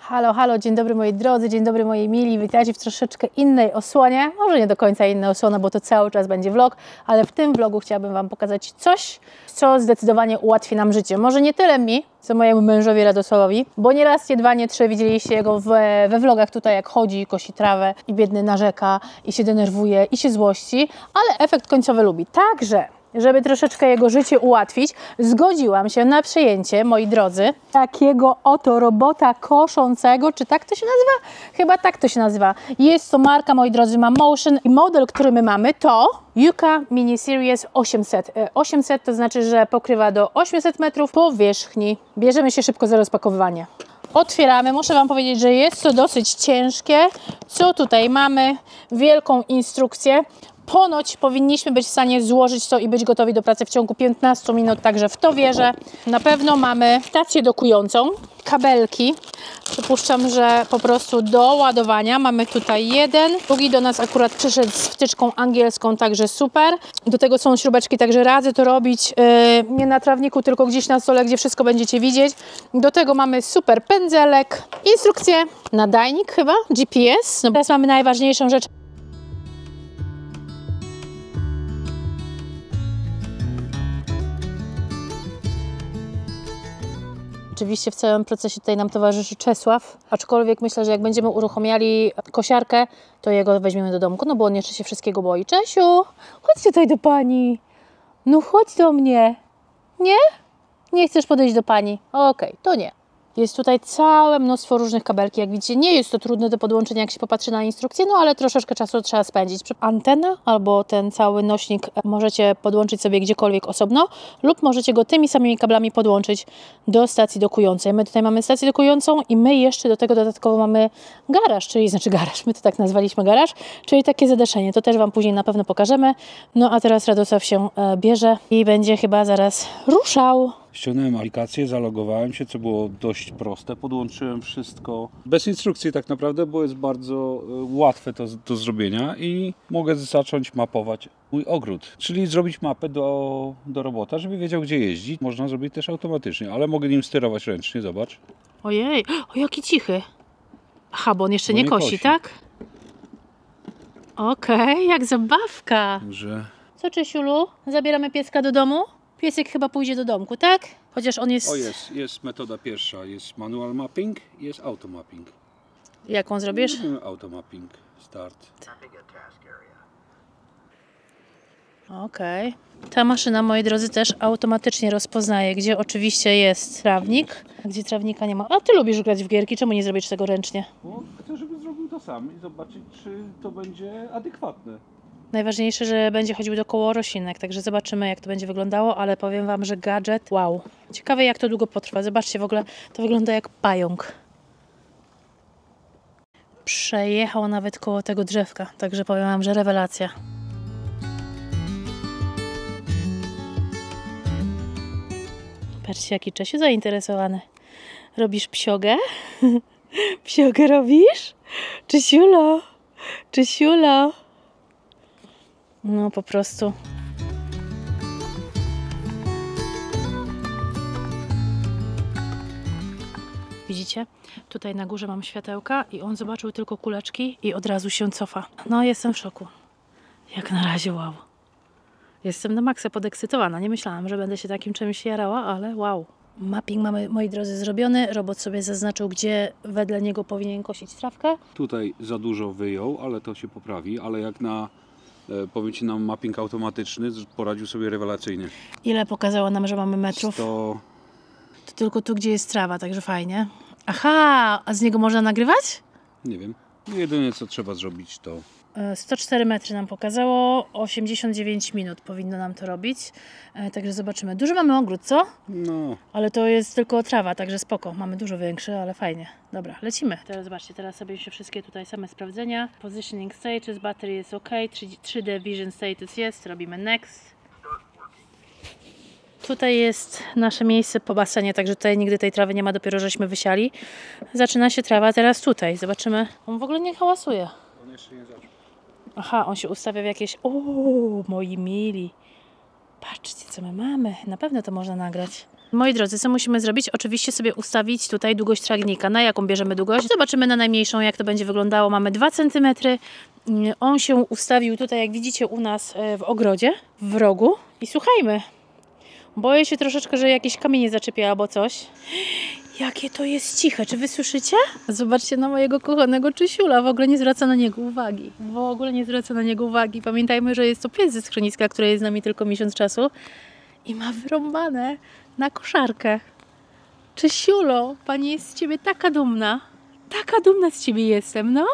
Halo, halo, dzień dobry moi drodzy, dzień dobry moi mili, witajcie w troszeczkę innej osłonie, może nie do końca inna osłona, bo to cały czas będzie vlog, ale w tym vlogu chciałabym Wam pokazać coś, co zdecydowanie ułatwi nam życie. Może nie tyle mi, co mojemu mężowi Radosławowi, bo nie raz, nie dwa, nie trzy widzieliście jego we vlogach tutaj, jak chodzi, kosi trawę i biedny narzeka i się denerwuje i się złości, ale efekt końcowy lubi. Także żeby troszeczkę jego życie ułatwić, zgodziłam się na przejęcie, moi drodzy, takiego oto robota koszącego, czy tak to się nazywa? Chyba tak to się nazywa. Jest to marka, moi drodzy, ma Motion i model, który my mamy, to Yuka Mini Series 800. 800 to znaczy, że pokrywa do 800 metrów powierzchni. Bierzemy się szybko za rozpakowywanie. Otwieramy. Muszę Wam powiedzieć, że jest to dosyć ciężkie. Co tutaj mamy? Wielką instrukcję. Ponoć powinniśmy być w stanie złożyć to i być gotowi do pracy w ciągu 15 minut, także w to wierzę. Na pewno mamy stację dokującą, kabelki. Przypuszczam, że po prostu do ładowania mamy tutaj jeden. Drugi do nas akurat przyszedł z wtyczką angielską, także super. Do tego są śrubeczki, także radzę to robić nie na trawniku, tylko gdzieś na stole, gdzie wszystko będziecie widzieć. Do tego mamy super pędzelek, instrukcję, nadajnik chyba, GPS. No teraz mamy najważniejszą rzecz. Oczywiście w całym procesie tutaj nam towarzyszy Czesław, aczkolwiek myślę, że jak będziemy uruchamiali kosiarkę, to jego weźmiemy do domku, no bo on jeszcze się wszystkiego boi. Czesiu, chodź tutaj do pani. No chodź do mnie. Nie? Nie chcesz podejść do pani? Okej, to nie. Jest tutaj całe mnóstwo różnych kabelki, jak widzicie. Nie jest to trudne do podłączenia, jak się popatrzy na instrukcję, no ale troszeczkę czasu trzeba spędzić. Antena albo ten cały nośnik możecie podłączyć sobie gdziekolwiek osobno lub możecie go tymi samymi kablami podłączyć do stacji dokującej. My tutaj mamy stację dokującą i my jeszcze do tego dodatkowo mamy garaż, czyli garaż, my to tak nazwaliśmy garaż, czyli takie zadaszenie. To też Wam później na pewno pokażemy. No a teraz Radosław się bierze i będzie chyba zaraz ruszał. Ściągnąłem aplikację, zalogowałem się, co było dość proste, podłączyłem wszystko bez instrukcji tak naprawdę, bo jest bardzo łatwe to do zrobienia i mogę zacząć mapować mój ogród, czyli zrobić mapę do robota, żeby wiedział, gdzie jeździć. Można zrobić też automatycznie, ale mogę nim sterować ręcznie, zobacz. Ojej, o jaki cichy. Aha, bo on jeszcze nie kosi, tak? Okej, jak zabawka. Że... Co, Czesiulu? Zabieramy pieska do domu? Piesek chyba pójdzie do domku, tak? Chociaż on jest... O jest metoda pierwsza, jest manual mapping i jest auto mapping. Jaką zrobisz? Auto mapping, start. Okej. Ta maszyna, moi drodzy, też automatycznie rozpoznaje, gdzie oczywiście jest trawnik, a gdzie trawnika nie ma. A Ty lubisz grać w gierki, czemu nie zrobisz tego ręcznie? Bo chcę, żeby zrobił to sam i zobaczyć, czy to będzie adekwatne. Najważniejsze, że będzie chodził dookoła roślinek, także zobaczymy, jak to będzie wyglądało, ale powiem Wam, że gadżet, wow. Ciekawe, jak to długo potrwa. Zobaczcie, w ogóle to wygląda jak pająk. Przejechał nawet koło tego drzewka, także powiem Wam, że rewelacja. Patrzcie, jaki Czesiu zainteresowany. Robisz psiogę? Psiogę robisz? Czesiulo? Czesiulo? No po prostu. Widzicie? Tutaj na górze mam światełka i on zobaczył tylko kuleczki i od razu się cofa. No jestem w szoku. Jak na razie wow. Jestem na maksa podekscytowana. Nie myślałam, że będę się takim czymś jarała, ale wow. Mapping mamy, moi drodzy, zrobiony. Robot sobie zaznaczył, gdzie wedle niego powinien kosić trawkę. Tutaj za dużo wyjął, ale to się poprawi, ale jak na powiem Ci, nam mapping automatyczny poradził sobie rewelacyjnie. Ile pokazało nam, że mamy metrów? 100... To tylko tu, gdzie jest trawa, także fajnie. Aha, a z niego można nagrywać? Nie wiem. Jedyne, co trzeba zrobić, to... 104 metry nam pokazało, 89 minut powinno nam to robić. Także zobaczymy. Duży mamy ogród, co? No. Ale to jest tylko trawa, także spoko. Mamy dużo większy, ale fajnie. Dobra, lecimy. Teraz zobaczcie, teraz sobie się wszystkie tutaj same sprawdzenia. Positioning status, battery jest ok, 3D vision status jest, robimy next. Tutaj jest nasze miejsce po basenie, także tutaj nigdy tej trawy nie ma, dopiero żeśmy wysiali. Zaczyna się trawa teraz tutaj. Zobaczymy. On w ogóle nie hałasuje. On jeszcze nie zaczął. Aha, on się ustawia w jakieś... O, moi mili. Patrzcie, co my mamy. Na pewno to można nagrać. Moi drodzy, co musimy zrobić? Oczywiście sobie ustawić tutaj długość tragnika. Na jaką bierzemy długość? Zobaczymy na najmniejszą, jak to będzie wyglądało. Mamy 2 cm. On się ustawił tutaj, jak widzicie, u nas w ogrodzie, w rogu. I słuchajmy, boję się troszeczkę, że jakieś kamienie zaczepia albo coś. Jakie to jest ciche, czy wy słyszycie? Zobaczcie na mojego kochanego Czysiula, w ogóle nie zwraca na niego uwagi. W ogóle nie zwraca na niego uwagi. Pamiętajmy, że jest to pies ze schroniska, który jest z nami tylko miesiąc czasu i ma wyrąbane na koszarkę. Czysiulo, pani jest z ciebie taka dumna. Taka dumna z ciebie jestem, no.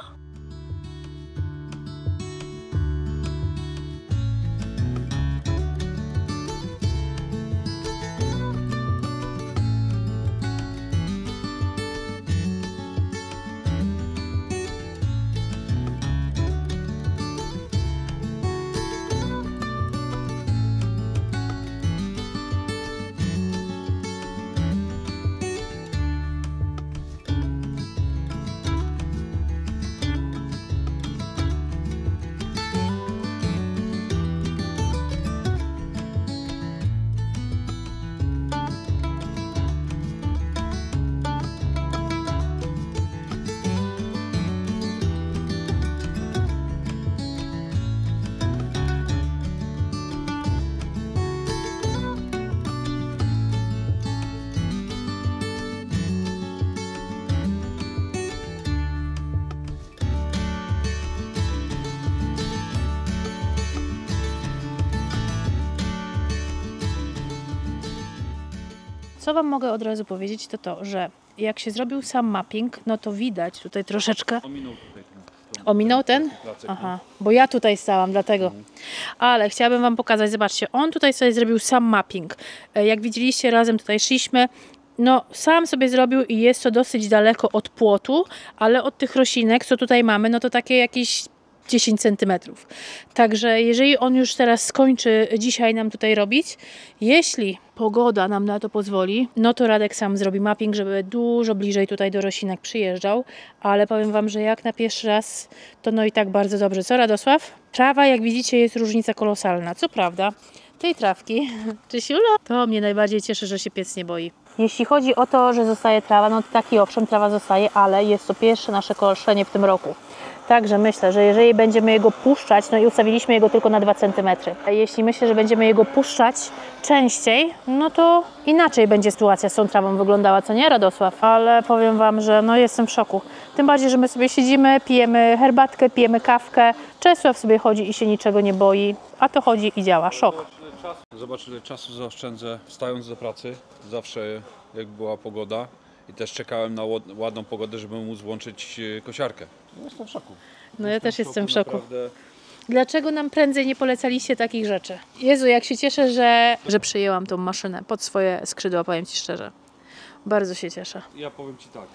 Co Wam mogę od razu powiedzieć, to to, że jak się zrobił sam mapping, no to widać tutaj troszeczkę... Ominął tutaj Ominął ten? placek, Aha, bo ja tutaj stałam, dlatego. Ale chciałabym Wam pokazać, zobaczcie, on tutaj sobie zrobił sam mapping. Jak widzieliście, razem tutaj szliśmy. No, sam sobie zrobił i jest to dosyć daleko od płotu, ale od tych roślinek, co tutaj mamy, no to takie jakieś 10 cm. Także jeżeli on już teraz skończy dzisiaj nam tutaj robić, jeśli pogoda nam na to pozwoli, no to Radek sam zrobi mapping, żeby dużo bliżej tutaj do roślinek przyjeżdżał, ale powiem Wam, że jak na pierwszy raz, to no i tak bardzo dobrze. Co, Radosław? Trawa, jak widzicie, jest różnica kolosalna. Co prawda, tej trawki, Czysiulo, to mnie najbardziej cieszy, że się pies nie boi. Jeśli chodzi o to, że zostaje trawa, no to taki owszem, trawa zostaje, ale jest to pierwsze nasze koszenie w tym roku. Także myślę, że jeżeli będziemy jego puszczać, no i ustawiliśmy jego tylko na 2 cm. A jeśli myślę, że będziemy jego puszczać częściej, no to inaczej będzie sytuacja z tą trawą wyglądała, co nie, Radosław? Ale powiem Wam, że no jestem w szoku. Tym bardziej, że my sobie siedzimy, pijemy herbatkę, pijemy kawkę. Czesław sobie chodzi i się niczego nie boi, a to chodzi i działa. Szok. Zobacz, ile czasu zaoszczędzę wstając do pracy, zawsze jak była pogoda i też czekałem na ładną pogodę, żeby móc włączyć kosiarkę. Jestem w szoku. No ja też jestem w szoku. Naprawdę. Dlaczego nam prędzej nie polecaliście takich rzeczy? Jezu, jak się cieszę, że przyjęłam tą maszynę pod swoje skrzydła, powiem Ci szczerze. Bardzo się cieszę. Ja powiem Ci tak,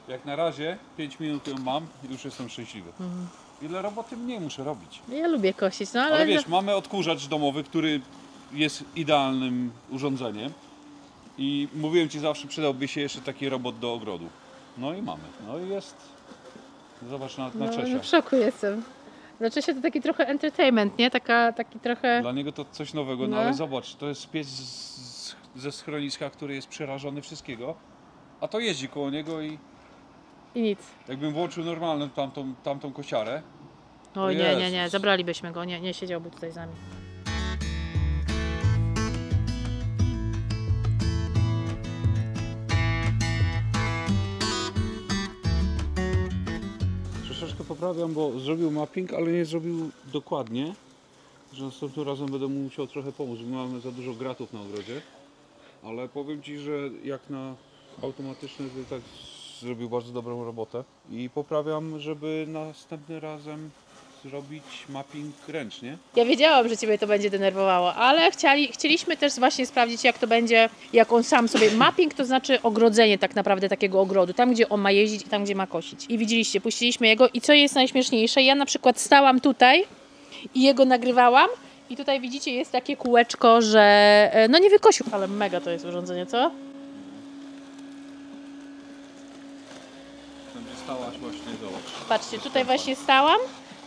jak na razie 5 minut ją mam i już jestem szczęśliwy. Ile roboty mniej muszę robić. Ja lubię kosić, no Ale wiesz, mamy odkurzacz domowy, który jest idealnym urządzeniem i mówiłem Ci zawsze, przydałby się jeszcze taki robot do ogrodu. No i mamy. No i jest. Zobacz na Czesia. W szoku jestem. Dla Czesia to taki trochę entertainment, nie? Taki trochę... Dla niego to coś nowego, no ale zobacz, to jest pies ze schroniska, który jest przerażony wszystkiego, a to jeździ koło niego i nic. Jakbym włączył normalną tamtą kosiarę. Oj, nie, zabralibyśmy go, nie siedziałby tutaj z nami. Troszeczkę poprawiam, bo zrobił mapping, ale nie zrobił dokładnie, że następnym razem będę mu musiał trochę pomóc, bo mamy za dużo gratów na ogrodzie. Ale powiem Ci, że jak na automatyczny to tak zrobił bardzo dobrą robotę i poprawiam, żeby następnym razem zrobić mapping ręcznie. Ja wiedziałam, że Ciebie to będzie denerwowało, ale chcieliśmy też właśnie sprawdzić, jak to będzie, jak on sam sobie... Mapping to znaczy ogrodzenie tak naprawdę takiego ogrodu, tam gdzie on ma jeździć i tam gdzie ma kosić. I widzieliście, puściliśmy jego i co jest najśmieszniejsze, ja na przykład stałam tutaj i jego nagrywałam i tutaj widzicie jest takie kółeczko, że no nie wykosił, ale mega to jest urządzenie, co? Tam gdzie stałaś właśnie, zobacz. Patrzcie, tutaj właśnie stałam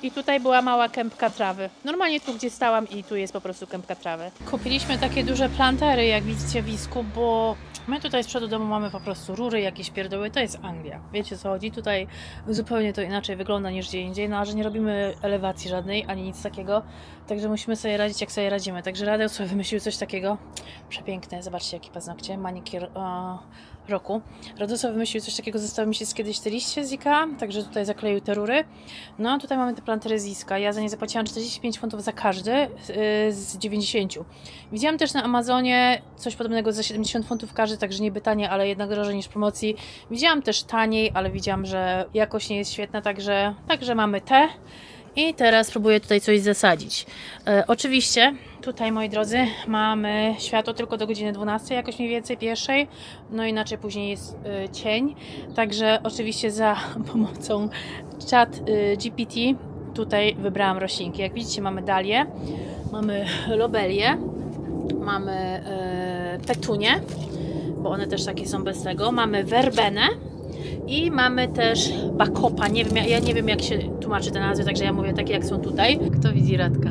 I tutaj była mała kępka trawy. Normalnie tu, gdzie stałam i tu jest po prostu kępka trawy. Kupiliśmy takie duże plantery, jak widzicie w Wisku, bo my tutaj z przodu domu mamy po prostu rury, jakieś pierdoły. To jest Anglia. Wiecie, co chodzi? Tutaj zupełnie to inaczej wygląda niż gdzie indziej, no a że nie robimy elewacji żadnej, ani nic takiego. Także musimy sobie radzić, jak sobie radzimy. Także Radek sobie wymyślił coś takiego. Przepiękne. Zobaczcie, jakie paznokcie. Manikier roku. Radosław wymyślił coś takiego, zostały mi się kiedyś te liście z IKEA, także tutaj zakleił te rury. No a tutaj mamy te plantery z Iska. Ja za nie zapłaciłam 45 funtów za każdy z 90. Widziałam też na Amazonie coś podobnego za 70 funtów każdy, także niby tanie, ale jednak drożej niż w promocji. Widziałam też taniej, ale widziałam, że jakość nie jest świetna, także mamy te. I teraz próbuję tutaj coś zasadzić. Oczywiście tutaj, moi drodzy, mamy światło tylko do godziny 12, jakoś mniej więcej pierwszej, no inaczej później jest cień. Także oczywiście za pomocą chat GPT tutaj wybrałam roślinki. Jak widzicie, mamy dalię, mamy lobelię, mamy petunię, bo one też takie są bez tego, mamy werbenę. I mamy też bakopa, nie wiem, ja nie wiem jak się tłumaczy te nazwy, także ja mówię takie jak są tutaj. Kto widzi Radka?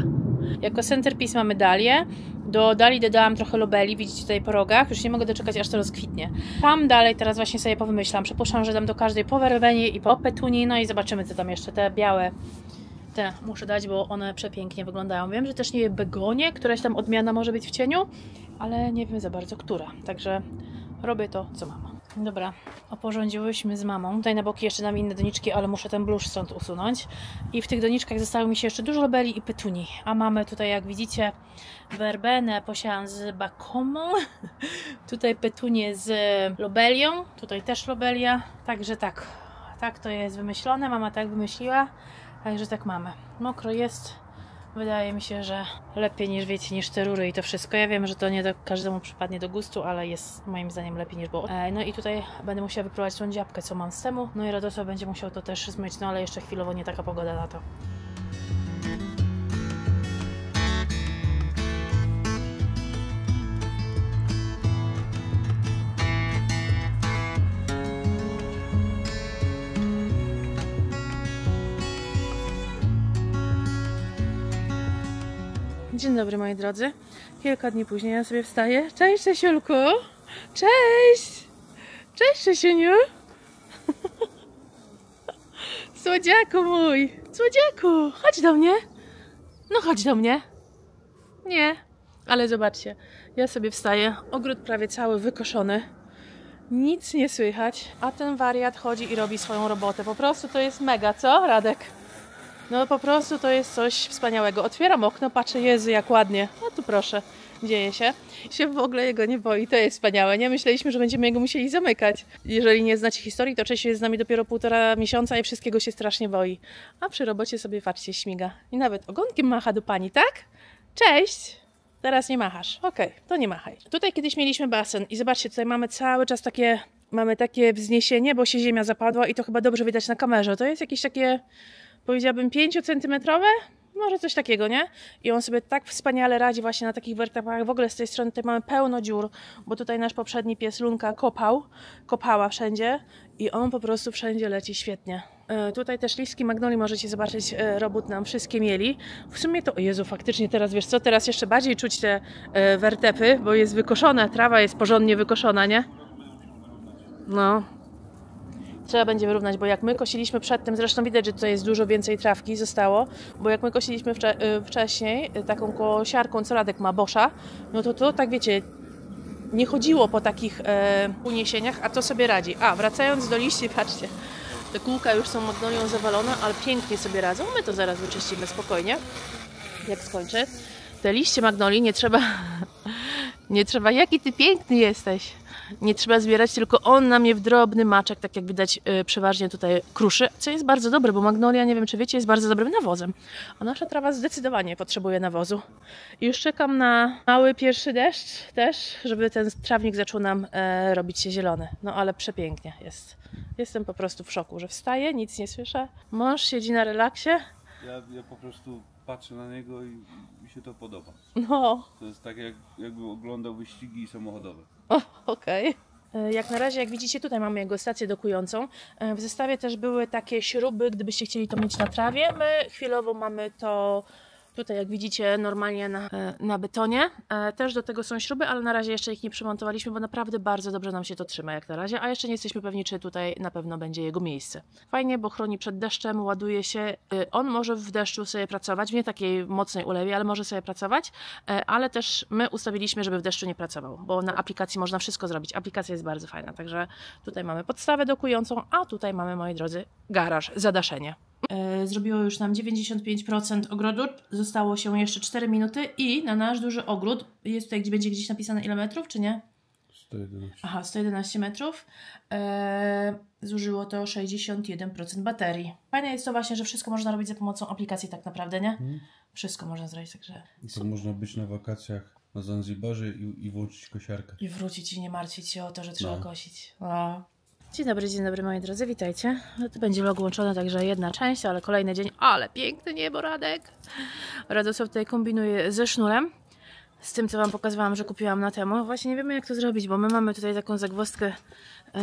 Jako centerpiece mamy dalię. Do dali dodałam trochę lobeli, widzicie tutaj po rogach. Już nie mogę doczekać, aż to rozkwitnie. Tam dalej teraz właśnie sobie powymyślam. Przypuszczam, że dam do każdej po werbenie i po petunii, no i zobaczymy co tam jeszcze. Te białe, te muszę dać, bo one przepięknie wyglądają. Wiem, że też nie begonie, któraś tam odmiana może być w cieniu, ale nie wiem za bardzo która. Także robię to, co mam. Dobra, oporządziłyśmy z mamą. Tutaj na boki jeszcze dam inne doniczki, ale muszę ten bluszcz stąd usunąć. I w tych doniczkach zostało mi się jeszcze dużo lobeli i petuni. A mamy tutaj, jak widzicie, werbenę posiałam z bakomą. Tutaj petunię z lobelią. Tutaj też lobelia. Także tak to jest wymyślone. Mama tak wymyśliła. Także tak mamy. Mokro jest. Wydaje mi się, że lepiej niż wiecie, niż te rury i to wszystko. Ja wiem, że to nie do każdemu przypadnie do gustu, ale jest moim zdaniem lepiej niż było. No i tutaj będę musiała wyprowadzić tą dziabkę, co mam z temu. No i Radosław będzie musiał to też zmyć, no ale jeszcze chwilowo nie taka pogoda na to. Dzień dobry, moi drodzy. Kilka dni później ja sobie wstaję. Cześć, Czesiulku! Cześć! Cześć, Czesiuniu! Słodziaku mój! Słodziaku! Chodź do mnie! No chodź do mnie! Nie, ale zobaczcie. Ja sobie wstaję. Ogród prawie cały wykoszony. Nic nie słychać. A ten wariat chodzi i robi swoją robotę. Po prostu to jest mega, co, Radek? No po prostu to jest coś wspaniałego. Otwieram okno, patrzę, Jezu, jak ładnie. No tu proszę, dzieje się. Się w ogóle jego nie boi, to jest wspaniałe. Nie myśleliśmy, że będziemy jego musieli zamykać. Jeżeli nie znacie historii, to Czesiu jest z nami dopiero 1,5 miesiąca i wszystkiego się strasznie boi. A przy robocie sobie, patrzcie, śmiga. I nawet ogonkiem macha do pani, tak? Cześć! Teraz nie machasz. Okej, to nie machaj. Tutaj kiedyś mieliśmy basen i zobaczcie, tutaj mamy cały czas takie wzniesienie, bo się ziemia zapadła i to chyba dobrze widać na kamerze. To jest jakieś takie, powiedziałabym, 5-centymetrowe, może coś takiego, nie? I on sobie tak wspaniale radzi właśnie na takich wertepach. W ogóle z tej strony tutaj mamy pełno dziur, bo tutaj nasz poprzedni pies Lunka kopała wszędzie i on po prostu wszędzie leci świetnie. Tutaj też listki magnolii możecie zobaczyć, robót nam wszystkie mieli. W sumie to, o Jezu, faktycznie teraz, wiesz co, teraz jeszcze bardziej czuć te wertepy, bo jest wykoszona, trawa jest porządnie wykoszona, nie? No. Trzeba będzie wyrównać, bo jak my kosiliśmy przedtem, zresztą widać, że tutaj jest dużo więcej trawki zostało, bo jak my kosiliśmy wcześniej taką kosiarką, co Radek ma, Boscha, no to tak wiecie, nie chodziło po takich uniesieniach, a to sobie radzi. A, wracając do liści, patrzcie, te kółka już są magnolią zawalone, ale pięknie sobie radzą. My to zaraz wyczyścimy spokojnie, jak skończę. Te liście magnolii nie trzeba, jaki ty piękny jesteś. Nie trzeba zbierać, tylko on na mnie w drobny maczek, tak jak widać, przeważnie tutaj kruszy, co jest bardzo dobre, bo magnolia, nie wiem czy wiecie, jest bardzo dobrym nawozem. A nasza trawa zdecydowanie potrzebuje nawozu. I już czekam na mały pierwszy deszcz też, żeby ten trawnik zaczął nam robić się zielony. No ale przepięknie jest. Jestem po prostu w szoku, że wstaję, nic nie słyszę. Mąż siedzi na relaksie. Ja po prostu patrzę na niego i mi się to podoba. No. To jest tak jakby oglądał wyścigi samochodowe. Okej. Jak na razie, jak widzicie, tutaj mamy jego stację dokującą. W zestawie też były takie śruby, gdybyście chcieli to mieć na trawie. My chwilowo mamy to tutaj, jak widzicie, normalnie na betonie. Też do tego są śruby, ale na razie jeszcze ich nie przymontowaliśmy, bo naprawdę bardzo dobrze nam się to trzyma jak na razie, a jeszcze nie jesteśmy pewni, czy tutaj na pewno będzie jego miejsce. Fajnie, bo chroni przed deszczem, ładuje się. On może w deszczu sobie pracować, w nie takiej mocnej ulewie, ale może sobie pracować, ale też my ustawiliśmy, żeby w deszczu nie pracował, bo na aplikacji można wszystko zrobić. Aplikacja jest bardzo fajna, także tutaj mamy podstawę dokującą, a tutaj mamy, moi drodzy, garaż, zadaszenie. Zrobiło już nam 95% ogrodu, zostało się jeszcze 4 minuty i na nasz duży ogród, jest tutaj, będzie gdzieś napisane ile metrów, czy nie? 111. Aha, 111 metrów. Zużyło to 61% baterii. Fajne jest to właśnie, że wszystko można robić za pomocą aplikacji tak naprawdę, nie? Wszystko można zrobić, także... To można być na wakacjach na Zanzibarze i włączyć kosiarkę. I wrócić i nie martwić się o to, że trzeba kosić. No. Dzień dobry moi drodzy, witajcie. To będzie vlog łączony, także jedna część, ale kolejny dzień. Ale piękny niebo, Radek. Radosław tutaj kombinuje ze sznurem. Z tym, co Wam pokazywałam, że kupiłam na temu. Właśnie nie wiemy, jak to zrobić, bo my mamy tutaj taką zagwozdkę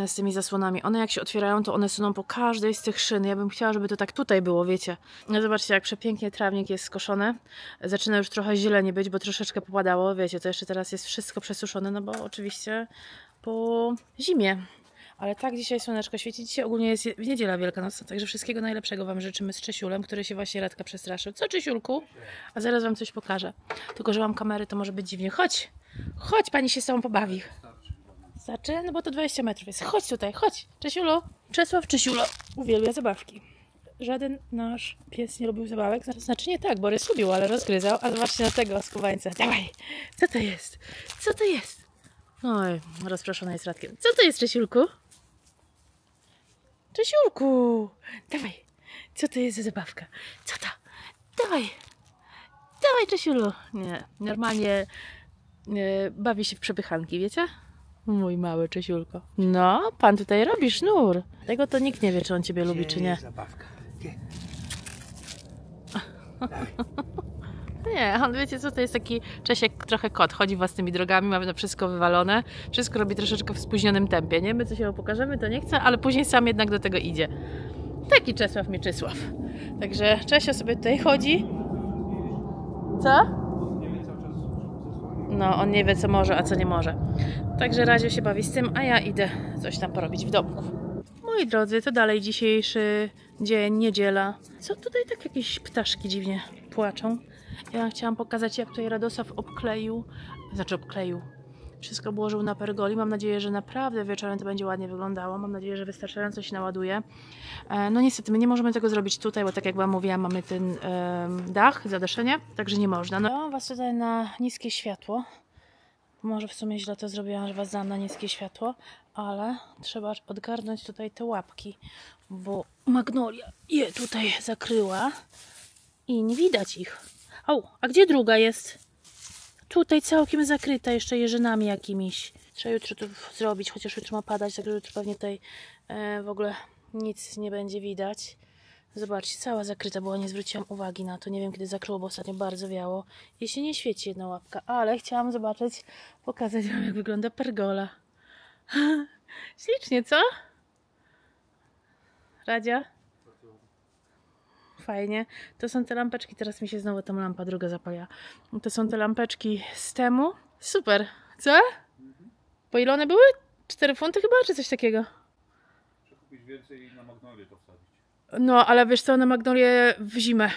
z tymi zasłonami. One jak się otwierają, to one suną po każdej z tych szyn. Ja bym chciała, żeby to tak tutaj było, wiecie. No zobaczcie, jak przepięknie trawnik jest skoszony. Zaczyna już trochę zieleni być, bo troszeczkę popadało. Wiecie, to jeszcze teraz jest wszystko przesuszone, no bo oczywiście po zimie. Ale tak, dzisiaj słoneczko świeci. Dzisiaj ogólnie jest niedziela wielkanocna, także wszystkiego najlepszego Wam życzymy z Czesiulem, który się właśnie Radka przestraszył. Co, Czesiulku? A zaraz Wam coś pokażę. Tylko, że mam kamerę, to może być dziwnie. Chodź! Chodź, pani się z tobą pobawi. Starczy? No bo to 20 metrów jest. Chodź tutaj, chodź! Czesiulo! Czesław Czesiulo uwielbia zabawki. Żaden nasz pies nie lubił zabawek. Znaczy nie tak, Borys lubił, ale rozgryzał. A zobaczcie na tego skubańca. Dawaj! Co to jest? Co to jest? Oj, rozproszona jest Radkiem. Co to jest, Czesiulku? Czesiulku! Dawaj! Co to jest za zabawka? Co to? Dawaj! Dawaj, Czesiulu! Nie, normalnie bawi się w przepychanki, wiecie? Mój mały Czesiulko. No, pan tutaj robi sznur. Tego to nikt nie wie, czy on ciebie lubi, czy nie. Zabawka. Nie, on wiecie co, to jest taki Czesiek trochę kot, chodzi własnymi drogami, ma na wszystko wywalone, wszystko robi troszeczkę w spóźnionym tempie, nie? My co się pokażemy, to nie chce, ale później sam jednak do tego idzie. Taki Czesław Mieczysław. Także Czesio sobie tutaj chodzi. Co? No, on nie wie co może, a co nie może. Także Radzio się bawi z tym, a ja idę coś tam porobić w domku. Moi drodzy, to dalej dzisiejszy dzień, niedziela. Co tutaj tak jakieś ptaszki dziwnie płaczą? Ja chciałam pokazać, jak tutaj Radosław obkleił, wszystko ułożył na pergoli. Mam nadzieję, że naprawdę wieczorem to będzie ładnie wyglądało. Mam nadzieję, że wystarczająco się naładuje. No niestety, my nie możemy tego zrobić tutaj, bo tak jak Wam mówiłam, mamy ten dach, zadaszenie, także nie można. No, dałam Was tutaj na niskie światło. Może w sumie źle to zrobiłam, że Was dam na niskie światło, ale trzeba odgarnąć tutaj te łapki, bo Magnolia je tutaj zakryła i nie widać ich. O, a gdzie druga jest? Tutaj całkiem zakryta jeszcze jeżynami jakimiś. Trzeba jutro to zrobić, chociaż jutro ma padać, także jutro pewnie tutaj w ogóle nic nie będzie widać. Zobaczcie, cała zakryta była, nie zwróciłam uwagi na to. Nie wiem, kiedy zakryło, bo ostatnio bardzo wiało. I się nie świeci jedna łapka, ale chciałam zobaczyć, pokazać Wam, jak wygląda pergola. Ślicznie, co? Radzia? Fajnie. To są te lampeczki, teraz mi się znowu tam lampa druga zapala. To są te lampeczki z temu. Super. Co? Po ile one były? 4 funty chyba, czy coś takiego? Trzeba kupić więcej i na Magnolię to wsadzić. No, ale wiesz co, na Magnolię w zimę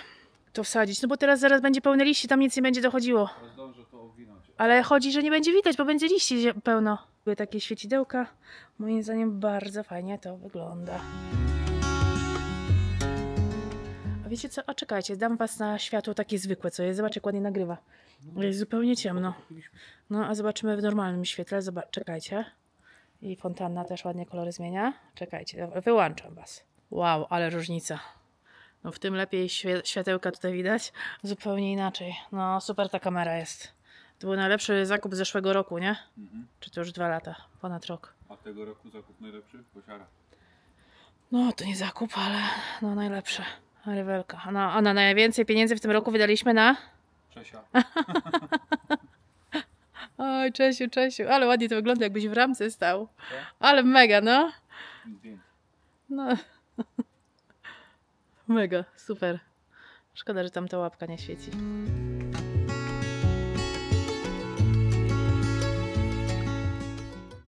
to wsadzić. No bo teraz zaraz będzie pełne liści, tam nic nie będzie dochodziło. Ale zdążę to owinąć. Ale chodzi, że nie będzie widać, bo będzie liści pełno. Były takie świecidełka. Moim zdaniem bardzo fajnie to wygląda. A wiecie co? A czekajcie, dam Was na światło takie zwykłe, co jest. Zobacz, jak ładnie nagrywa. Jest zupełnie ciemno. No, a zobaczymy w normalnym świetle. Czekajcie. I fontanna też ładnie kolory zmienia. Czekajcie, wyłączam Was. Wow, ale różnica. No w tym lepiej światełka tutaj widać. Zupełnie inaczej. No super ta kamera jest. To był najlepszy zakup z zeszłego roku, nie? Czy to już 2 lata? Ponad rok. A tego roku zakup najlepszy? Kosiara. No to nie zakup, ale no najlepsze. Rewelka. A na najwięcej pieniędzy w tym roku wydaliśmy na... Czesia. O Oj, Czesiu, Czesiu, ale ładnie to wygląda, jakbyś w ramce stał. Ale mega, no. No. Mega, super. Szkoda, że tam ta łapka nie świeci.